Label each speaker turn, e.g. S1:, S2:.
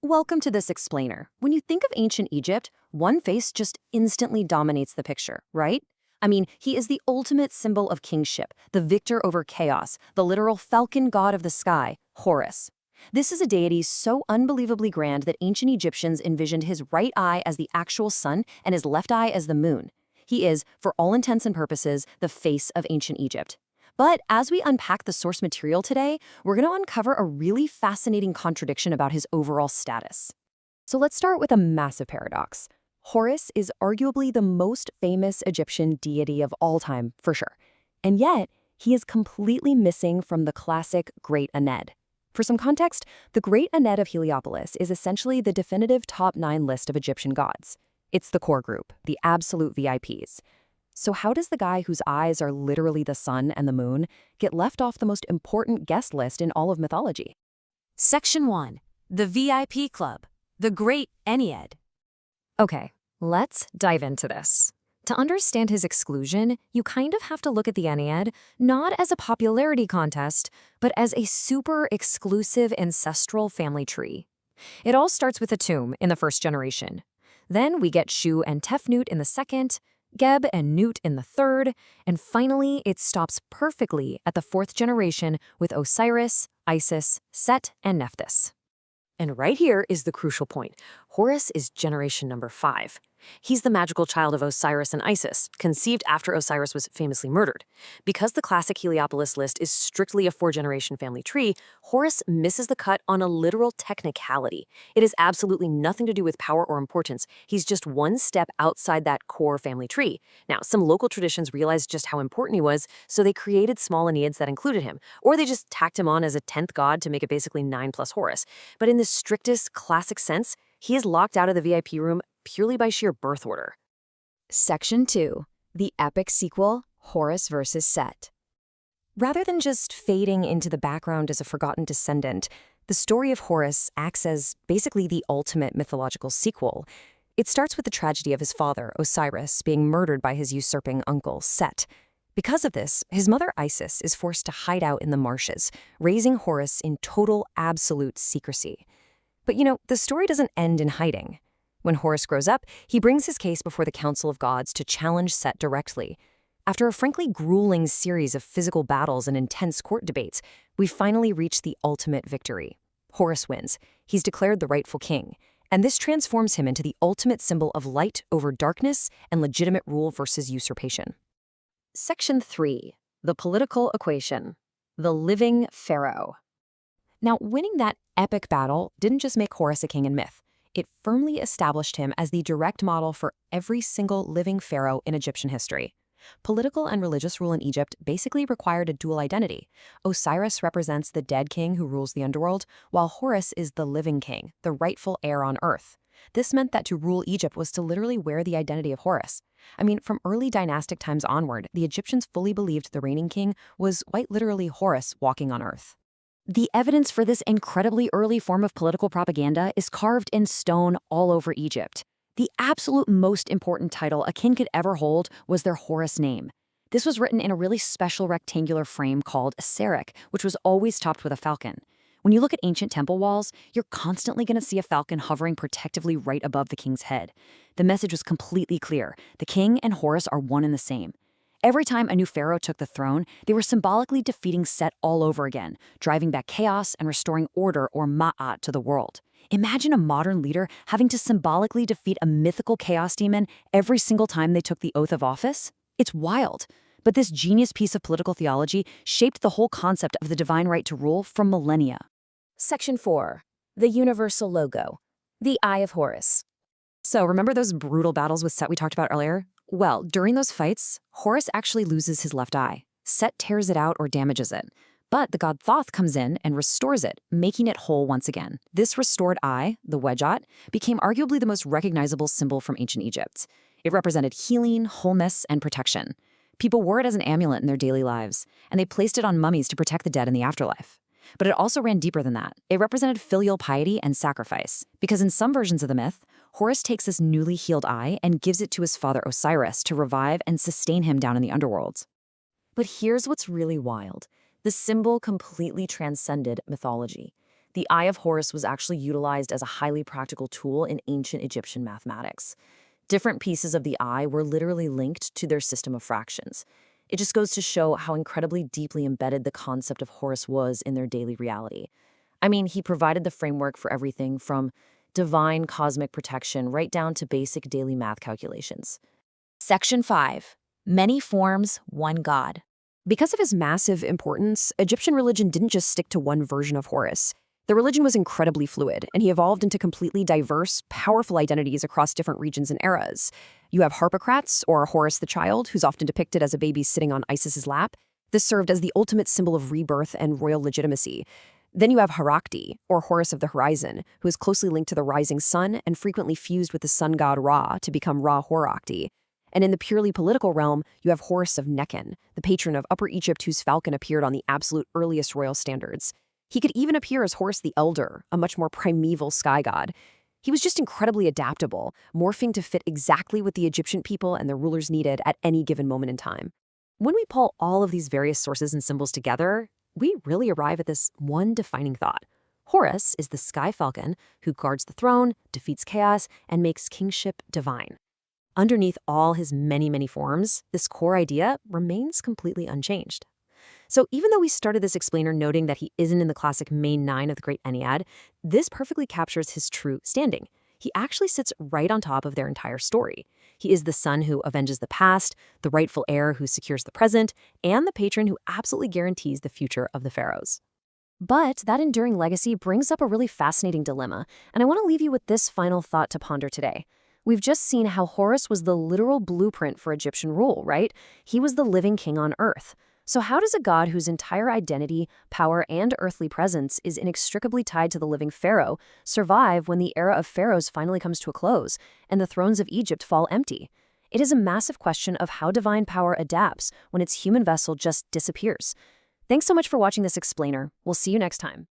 S1: Welcome to this explainer. When you think of ancient Egypt, one face just instantly dominates the picture, right? I mean, he is the ultimate symbol of kingship, the victor over chaos, the literal falcon god of the sky, Horus. This is a deity so unbelievably grand that ancient Egyptians envisioned his right eye as the actual sun and his left eye as the moon. He is, for all intents and purposes, the face of ancient Egypt. But as we unpack the source material today, we're going to uncover a really fascinating contradiction about his overall status. So let's start with a massive paradox. Horus is arguably the most famous Egyptian deity of all time, for sure. And yet, he is completely missing from the classic Great Ennead. For some context, the Great Ennead of Heliopolis is essentially the definitive top 9 list of Egyptian gods. It's the core group, the absolute VIPs. So how does the guy whose eyes are literally the sun and the moon get left off the most important guest list in all of mythology?
S2: Section 1. The VIP Club. The Great Ennead.
S1: Okay, let's dive into this. To understand his exclusion, you kind of have to look at the Ennead not as a popularity contest, but as a super exclusive ancestral family tree. It all starts with a tomb in the first generation. Then we get Shu and Tefnut in the second, Geb and Nut in the third, and finally it stops perfectly at the fourth generation with Osiris, Isis, Set, and Nephthys.
S2: And right here is the crucial point. Horus is generation number 5. He's the magical child of Osiris and Isis, conceived after Osiris was famously murdered. Because the classic Heliopolis list is strictly a 4-generation family tree, Horus misses the cut on a literal technicality. It has absolutely nothing to do with power or importance. He's just one step outside that core family tree. Now, some local traditions realized just how important he was, so they created small Enneads that included him, or they just tacked him on as a 10th god to make it basically 9 plus Horus. But in the strictest classic sense, he is locked out of the VIP room purely by sheer birth order.
S1: Section 2. The epic sequel, Horus vs. Set. Rather than just fading into the background as a forgotten descendant, the story of Horus acts as basically the ultimate mythological sequel. It starts with the tragedy of his father, Osiris, being murdered by his usurping uncle, Set. Because of this, his mother Isis is forced to hide out in the marshes, raising Horus in total, absolute secrecy. But the story doesn't end in hiding. When Horus grows up, he brings his case before the Council of Gods to challenge Set directly. After a frankly grueling series of physical battles and intense court debates, we finally reach the ultimate victory. Horus wins. He's declared the rightful king, and this transforms him into the ultimate symbol of light over darkness and legitimate rule versus usurpation. Section 3. The political equation. The living pharaoh. Now, winning that epic battle didn't just make Horus a king in myth. It firmly established him as the direct model for every single living pharaoh in Egyptian history. Political and religious rule in Egypt basically required a dual identity. Osiris represents the dead king who rules the underworld, while Horus is the living king, the rightful heir on earth. This meant that to rule Egypt was to literally wear the identity of Horus. I mean, from early dynastic times onward, the Egyptians fully believed the reigning king was quite literally Horus walking on earth. The evidence for this incredibly early form of political propaganda is carved in stone all over Egypt. The absolute most important title a king could ever hold was their Horus name. This was written in a really special rectangular frame called a saric, which was always topped with a falcon. When you look at ancient temple walls, you're constantly going to see a falcon hovering protectively right above the king's head. The message was completely clear. The king and Horus are one and the same. Every time a new pharaoh took the throne, they were symbolically defeating Set all over again, driving back chaos and restoring order or ma'at to the world. Imagine a modern leader having to symbolically defeat a mythical chaos demon every single time they took the oath of office? It's wild. But this genius piece of political theology shaped the whole concept of the divine right to rule for millennia.
S2: Section 4. The universal logo. The Eye of Horus.
S1: So remember those brutal battles with Set we talked about earlier? Well, during those fights, Horus actually loses his left eye. Set tears it out or damages it. But the god Thoth comes in and restores it, making it whole once again. This restored eye, the wedjot, became arguably the most recognizable symbol from ancient Egypt. It represented healing, wholeness, and protection. People wore it as an amulet in their daily lives, and they placed it on mummies to protect the dead in the afterlife. But it also ran deeper than that. It represented filial piety and sacrifice, because in some versions of the myth, Horus takes this newly healed eye and gives it to his father Osiris to revive and sustain him down in the underworld. But here's what's really wild. The symbol completely transcended mythology.
S2: The Eye of Horus was actually utilized as a highly practical tool in ancient Egyptian mathematics. Different pieces of the eye were literally linked to their system of fractions. It just goes to show how incredibly deeply embedded the concept of Horus was in their daily reality. I mean, he provided the framework for everything from divine cosmic protection right down to basic daily math calculations.
S1: Section 5. Many forms, one god. Because of his massive importance, Egyptian religion didn't just stick to one version of Horus. The religion was incredibly fluid, and he evolved into completely diverse, powerful identities across different regions and eras. You have Harpocrates, or Horus the Child, who's often depicted as a baby sitting on Isis's lap. This served as the ultimate symbol of rebirth and royal legitimacy. Then you have Harakti, or Horus of the Horizon, who is closely linked to the rising sun and frequently fused with the sun god Ra to become Ra-Horakti. And in the purely political realm, you have Horus of Nekhen, the patron of Upper Egypt whose falcon appeared on the absolute earliest royal standards. He could even appear as Horus the Elder, a much more primeval sky god. He was just incredibly adaptable, morphing to fit exactly what the Egyptian people and their rulers needed at any given moment in time. When we pull all of these various sources and symbols together, we really arrive at this one defining thought. Horus is the sky falcon who guards the throne, defeats chaos, and makes kingship divine. Underneath all his many, many forms, this core idea remains completely unchanged. So even though we started this explainer noting that he isn't in the classic main 9 of the Great Ennead, this perfectly captures his true standing. He actually sits right on top of their entire story. He is the son who avenges the past, the rightful heir who secures the present, and the patron who absolutely guarantees the future of the pharaohs. But that enduring legacy brings up a really fascinating dilemma, and I want to leave you with this final thought to ponder today. We've just seen how Horus was the literal blueprint for Egyptian rule, right? He was the living king on earth. So how does a god whose entire identity, power, and earthly presence is inextricably tied to the living pharaoh survive when the era of pharaohs finally comes to a close and the thrones of Egypt fall empty? It is a massive question of how divine power adapts when its human vessel just disappears. Thanks so much for watching this explainer. We'll see you next time.